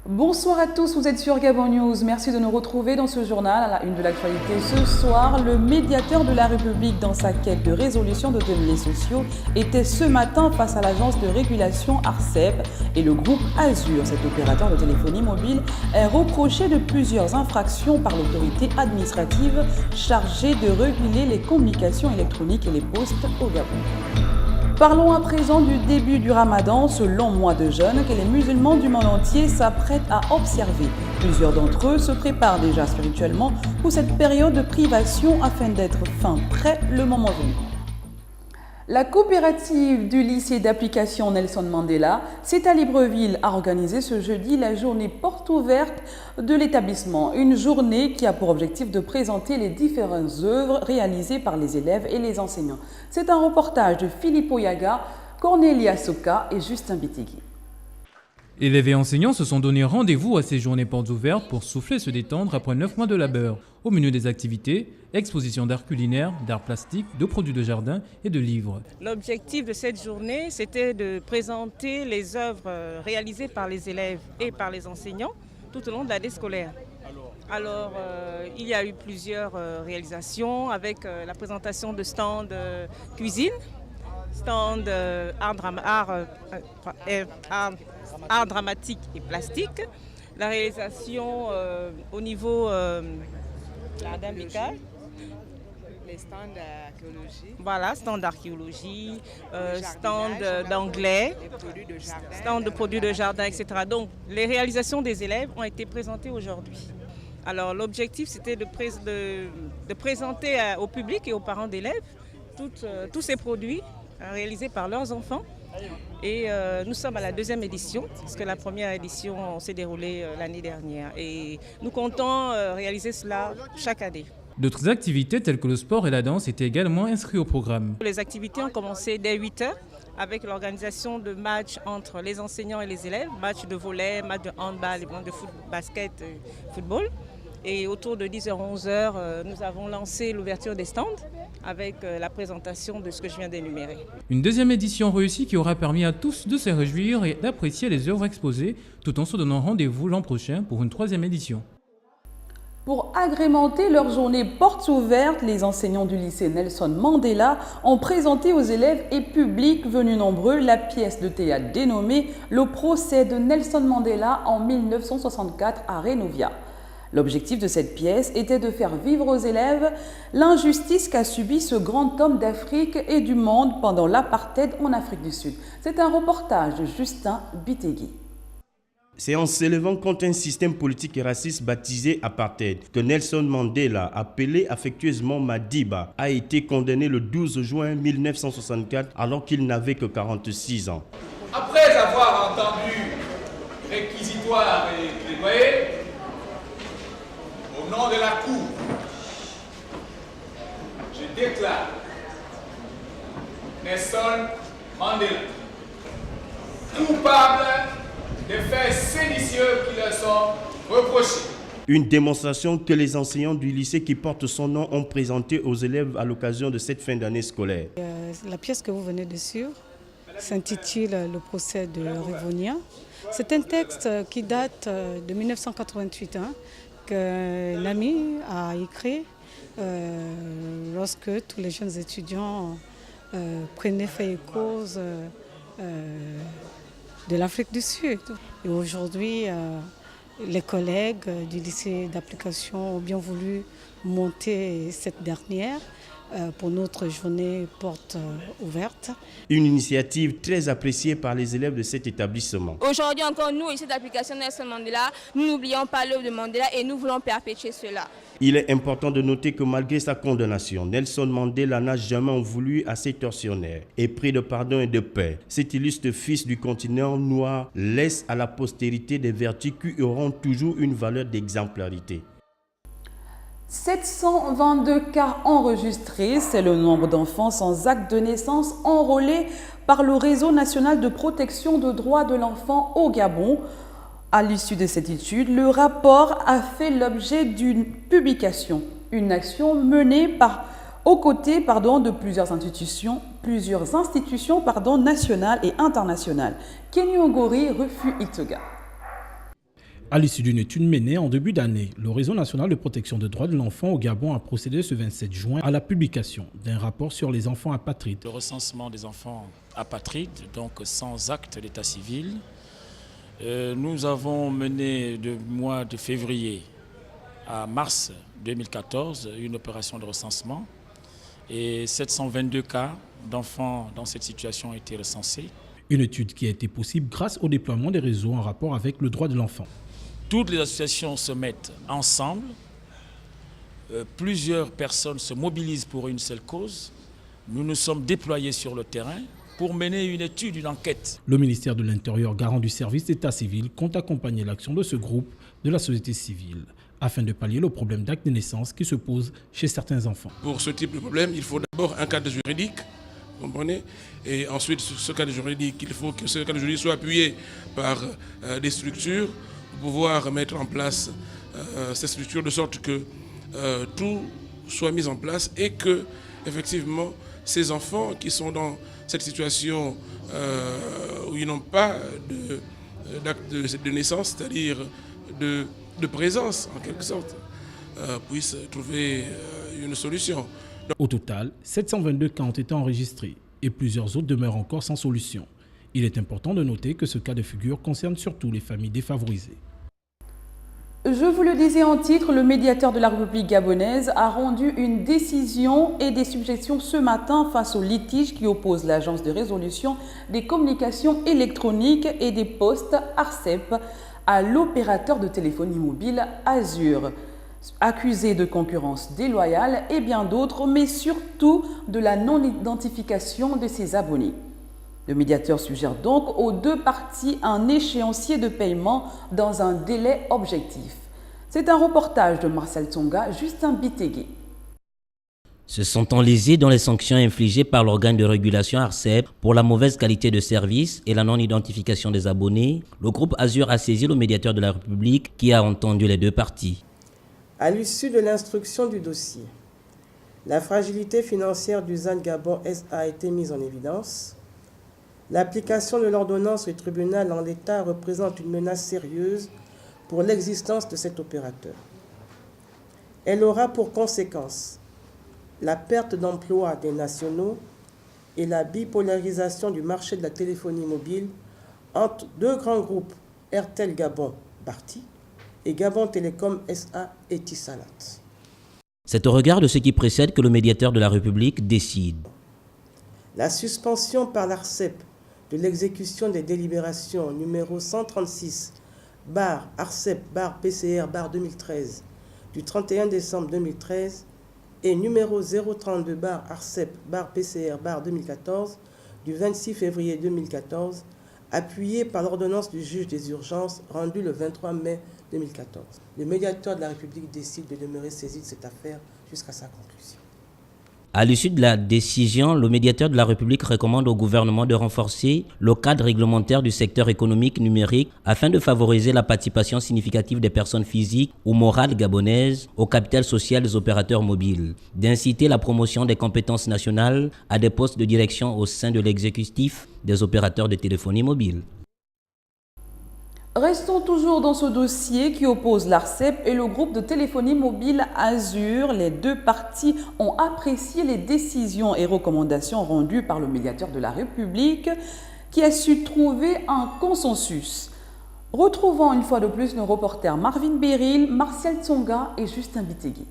Bonsoir à tous, vous êtes sur Gabon News. Merci de nous retrouver dans ce journal. À la une de l'actualité ce soir, le médiateur de la République dans sa quête de résolution de délits sociaux était ce matin face à l'agence de régulation ARCEP et le groupe Azur. Cet opérateur de téléphonie mobile est reproché de plusieurs infractions par l'autorité administrative chargée de réguler les communications électroniques et les postes au Gabon. Parlons à présent du début du Ramadan, ce long mois de jeûne que les musulmans du monde entier s'apprêtent à observer. Plusieurs d'entre eux se préparent déjà spirituellement pour cette période de privation afin d'être fin prêt le moment venu. La coopérative du lycée d'application Nelson Mandela, c'est à Libreville, a organisé ce jeudi la journée porte ouverte de l'établissement. Une journée qui a pour objectif de présenter les différentes œuvres réalisées par les élèves et les enseignants. C'est un reportage de Philippe Oyaga, Cornelia Soka et Justin Bitigui. Élèves et enseignants se sont donné rendez-vous à ces journées portes ouvertes pour souffler et se détendre après 9 mois de labeur. Au menu des activités, exposition d'art culinaire, d'art plastique, de produits de jardin et de livres. L'objectif de cette journée, c'était de présenter les œuvres réalisées par les élèves et par les enseignants tout au long de l'année scolaire. Alors, il y a eu plusieurs réalisations avec la présentation de stands cuisine, stands art dramatique et plastique, la réalisation au niveau Madame Bicard. Les stands d'archéologie. Voilà, stand d'archéologie, stand d'anglais, stand de produits de jardin, etc. Donc, les réalisations des élèves ont été présentées aujourd'hui. Alors, l'objectif, c'était de présenter au public et aux parents d'élèves tous ces produits réalisés par leurs enfants. Et nous sommes à la deuxième édition, parce que la première édition s'est déroulée l'année dernière. Et nous comptons réaliser cela chaque année. D'autres activités telles que le sport et la danse étaient également inscrites au programme. Les activités ont commencé dès 8h avec l'organisation de matchs entre les enseignants et les élèves, matchs de volley, matchs de handball, de basket, football. Et autour de 10h, 11h, nous avons lancé l'ouverture des stands avec la présentation de ce que je viens d'énumérer. Une deuxième édition réussie qui aura permis à tous de se réjouir et d'apprécier les œuvres exposées, tout en se donnant rendez-vous l'an prochain pour une troisième édition. Pour agrémenter leur journée portes ouvertes, les enseignants du lycée Nelson Mandela ont présenté aux élèves et publics venus nombreux la pièce de théâtre dénommée « Le procès de Nelson Mandela en 1964 à Renovia ». L'objectif de cette pièce était de faire vivre aux élèves l'injustice qu'a subi ce grand homme d'Afrique et du monde pendant l'apartheid en Afrique du Sud. C'est un reportage de Justin Bitigui. C'est en s'élevant contre un système politique et raciste baptisé apartheid que Nelson Mandela, appelé affectueusement Madiba, a été condamné le 12 juin 1964 alors qu'il n'avait que 46 ans. Après avoir entendu réquisitoire et plaidoyer, au nom de la Cour, je déclare Nelson Mandela coupable des faits séditieux qui leur sont reprochés. Une démonstration que les enseignants du lycée qui porte son nom ont présentée aux élèves à l'occasion de cette fin d'année scolaire. La pièce que vous venez de suivre s'intitule « Le procès de Renovia ». C'est un texte qui date de 1988, que Nami a écrit lorsque tous les jeunes étudiants prenaient fait et cause de l'Afrique du Sud. Et aujourd'hui, les collègues du lycée d'application ont bien voulu monter cette dernière pour notre journée porte ouverte. Une initiative très appréciée par les élèves de cet établissement. Aujourd'hui encore, nous, ici d'application Nelson Mandela, nous n'oublions pas l'œuvre de Mandela et nous voulons perpétuer cela. Il est important de noter que malgré sa condamnation, Nelson Mandela n'a jamais voulu à ses tortionnaires. Épris de pardon et de paix, cet illustre fils du continent noir laisse à la postérité des vertus qui auront toujours une valeur d'exemplarité. 722 cas enregistrés, c'est le nombre d'enfants sans acte de naissance enrôlés par le Réseau national de protection des droits de l'enfant au Gabon. À l'issue de cette étude, le rapport a fait l'objet d'une publication, une action menée aux côtés de plusieurs institutions nationales et internationales. Kenny Ogori refuse Itsoga. À l'issue d'une étude menée en début d'année, le Réseau national de protection des droits de l'enfant au Gabon a procédé ce 27 juin à la publication d'un rapport sur les enfants apatrides. Le recensement des enfants apatrides, donc sans acte d'état civil. Nous avons mené du mois de février à mars 2014 une opération de recensement et 722 cas d'enfants dans cette situation ont été recensés. Une étude qui a été possible grâce au déploiement des réseaux en rapport avec le droit de l'enfant. Toutes les associations se mettent ensemble, plusieurs personnes se mobilisent pour une seule cause. Nous nous sommes déployés sur le terrain pour mener une étude, une enquête. Le ministère de l'Intérieur, garant du service d'état civil, compte accompagner l'action de ce groupe de la société civile afin de pallier le problème d'acte de naissance qui se pose chez certains enfants. Pour ce type de problème, il faut d'abord un cadre juridique, vous comprenez ? Et ensuite, ce cadre juridique, il faut que ce cadre juridique soit appuyé par des structures pour pouvoir mettre en place ces structures de sorte que tout soit mis en place et que, effectivement, ces enfants qui sont dans cette situation où ils n'ont pas d'acte de naissance, c'est-à-dire de présence, en quelque sorte, puissent trouver une solution. Au total, 722 cas ont été enregistrés et plusieurs autres demeurent encore sans solution. Il est important de noter que ce cas de figure concerne surtout les familles défavorisées. Je vous le disais en titre, le médiateur de la République gabonaise a rendu une décision et des suggestions ce matin face au litige qui oppose l'Agence de résolution des communications électroniques et des postes ARCEP à l'opérateur de téléphonie mobile Azur, accusé de concurrence déloyale et bien d'autres, mais surtout de la non-identification de ses abonnés. Le médiateur suggère donc aux deux parties un échéancier de paiement dans un délai objectif. C'est un reportage de Marcel Tsonga, Justin Bitégué. Se sentant lésé dans les sanctions infligées par l'organe de régulation ARCEP pour la mauvaise qualité de service et la non-identification des abonnés, le groupe Azur a saisi le médiateur de la République qui a entendu les deux parties. À l'issue de l'instruction du dossier, la fragilité financière du ZAN Gabon SA a été mise en évidence. L'application de l'ordonnance du tribunal en l'état représente une menace sérieuse pour l'existence de cet opérateur. Elle aura pour conséquence la perte d'emplois des nationaux et la bipolarisation du marché de la téléphonie mobile entre deux grands groupes, Airtel Gabon Barty et Gabon Télécom SA Etisalat. C'est au regard de ce qui précède que le médiateur de la République décide. La suspension par l'ARCEP de l'exécution des délibérations numéro 136 /ARCEP/PCR/2013 du 31 décembre 2013 et numéro 032 /ARCEP/PCR/2014 du 26 février 2014, appuyé par l'ordonnance du juge des urgences rendue le 23 mai 2014. Le médiateur de la République décide de demeurer saisi de cette affaire jusqu'à sa conclusion. À l'issue de la décision, le médiateur de la République recommande au gouvernement de renforcer le cadre réglementaire du secteur économique numérique afin de favoriser la participation significative des personnes physiques ou morales gabonaises au capital social des opérateurs mobiles, d'inciter la promotion des compétences nationales à des postes de direction au sein de l'exécutif des opérateurs de téléphonie mobile. Restons toujours dans ce dossier qui oppose l'ARCEP et le groupe de téléphonie mobile Azur. Les deux parties ont apprécié les décisions et recommandations rendues par le médiateur de la République qui a su trouver un consensus. Retrouvons une fois de plus nos reporters Marvin Beryl, Martial Tsonga et Justin Bitégué.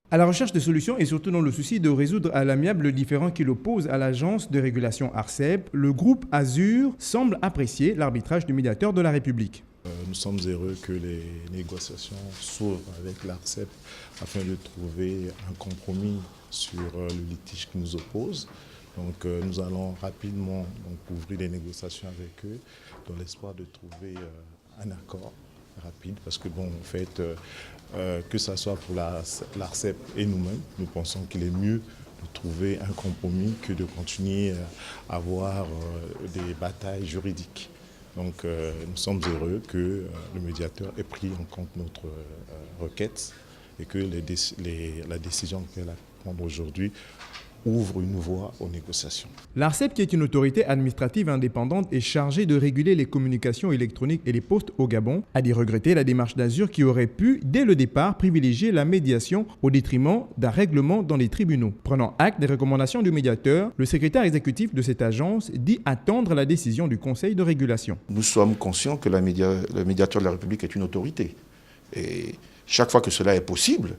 À la recherche de solutions et surtout dans le souci de résoudre à l'amiable le différend qui l'oppose à l'agence de régulation ARCEP, le groupe Azur semble apprécier l'arbitrage du médiateur de la République. Nous sommes heureux que les négociations s'ouvrent avec l'ARCEP afin de trouver un compromis sur le litige qui nous oppose. Donc nous allons rapidement ouvrir des négociations avec eux dans l'espoir de trouver un accord rapide parce que en fait, que ce soit pour l'ARCEP et nous-mêmes, nous pensons qu'il est mieux de trouver un compromis que de continuer à avoir des batailles juridiques. Donc nous sommes heureux que le médiateur ait pris en compte notre requête et que la décision qu'elle a prendre aujourd'hui ouvre une voie aux négociations. L'ARCEP, qui est une autorité administrative indépendante et chargée de réguler les communications électroniques et les postes au Gabon, a dit regretter la démarche d'Azur qui aurait pu, dès le départ, privilégier la médiation au détriment d'un règlement dans les tribunaux. Prenant acte des recommandations du médiateur, le secrétaire exécutif de cette agence dit attendre la décision du Conseil de régulation. Nous sommes conscients que le médiateur de la République est une autorité. Et chaque fois que cela est possible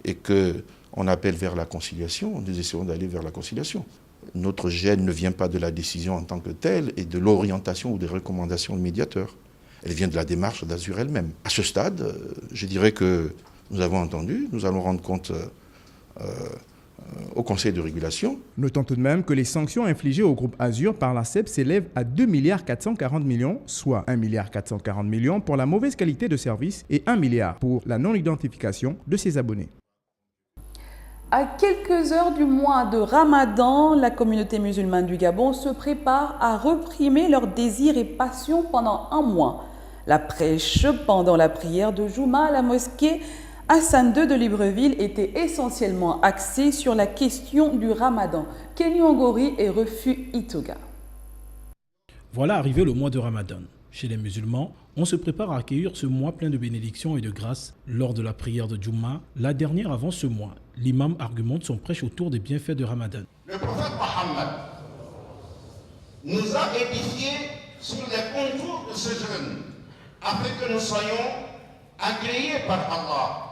et qu'on appelle vers la conciliation, nous essayons d'aller vers la conciliation. Notre gêne ne vient pas de la décision en tant que telle et de l'orientation ou des recommandations du médiateur. Elle vient de la démarche d'Azur elle-même. À ce stade, je dirais que nous avons entendu, nous allons rendre compte au Conseil de régulation. Notons tout de même que les sanctions infligées au groupe Azur par l'ARCEP s'élèvent à 2,440 milliards, soit 1,440 milliards pour la mauvaise qualité de service et 1 milliard pour la non-identification de ses abonnés. À quelques heures du mois de Ramadan, la communauté musulmane du Gabon se prépare à reprimer leurs désirs et passions pendant un mois. La prêche pendant la prière de Juma à la mosquée Hassan II de Libreville était essentiellement axée sur la question du Ramadan. Kenny Ongori et Refu Itoga. Voilà arrivé le mois de Ramadan. Chez les musulmans, on se prépare à accueillir ce mois plein de bénédictions et de grâces. Lors de la prière de Juma, la dernière avant ce mois, l'imam argumente son prêche autour des bienfaits de Ramadan. Le prophète Mohammed nous a édifiés sur les contours de ce jeûne, afin que nous soyons agréés par Allah.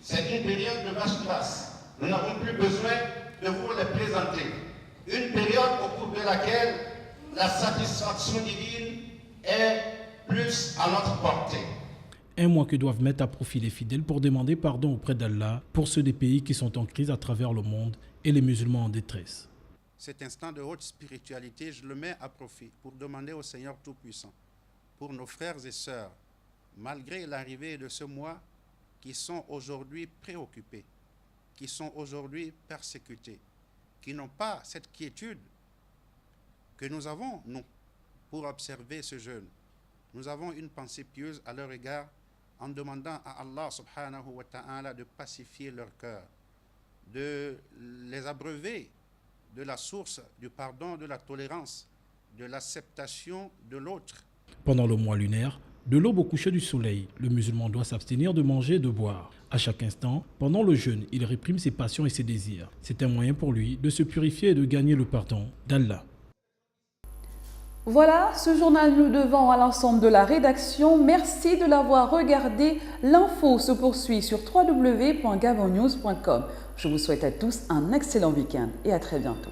C'est une période de vache grâce. Nous n'avons plus besoin de vous les présenter. Une période au cours de laquelle la satisfaction divine est plus à notre portée. Un mois que doivent mettre à profit les fidèles pour demander pardon auprès d'Allah pour ceux des pays qui sont en crise à travers le monde et les musulmans en détresse. Cet instant de haute spiritualité, je le mets à profit pour demander au Seigneur Tout-Puissant, pour nos frères et sœurs, malgré l'arrivée de ce mois, qui sont aujourd'hui préoccupés, qui sont aujourd'hui persécutés, qui n'ont pas cette quiétude que nous avons, nous, pour observer ce jeûne. Nous avons une pensée pieuse à leur égard en demandant à Allah subhanahu wa ta'ala de pacifier leur cœur, de les abreuver de la source du pardon, de la tolérance, de l'acceptation de l'autre. Pendant le mois lunaire, de l'aube au coucher du soleil, le musulman doit s'abstenir de manger et de boire. À chaque instant, pendant le jeûne, il réprime ses passions et ses désirs. C'est un moyen pour lui de se purifier et de gagner le pardon d'Allah. Voilà, ce journal nous devant à l'ensemble de la rédaction. Merci de l'avoir regardé. L'info se poursuit sur www.gabonnews.com. Je vous souhaite à tous un excellent week-end et à très bientôt.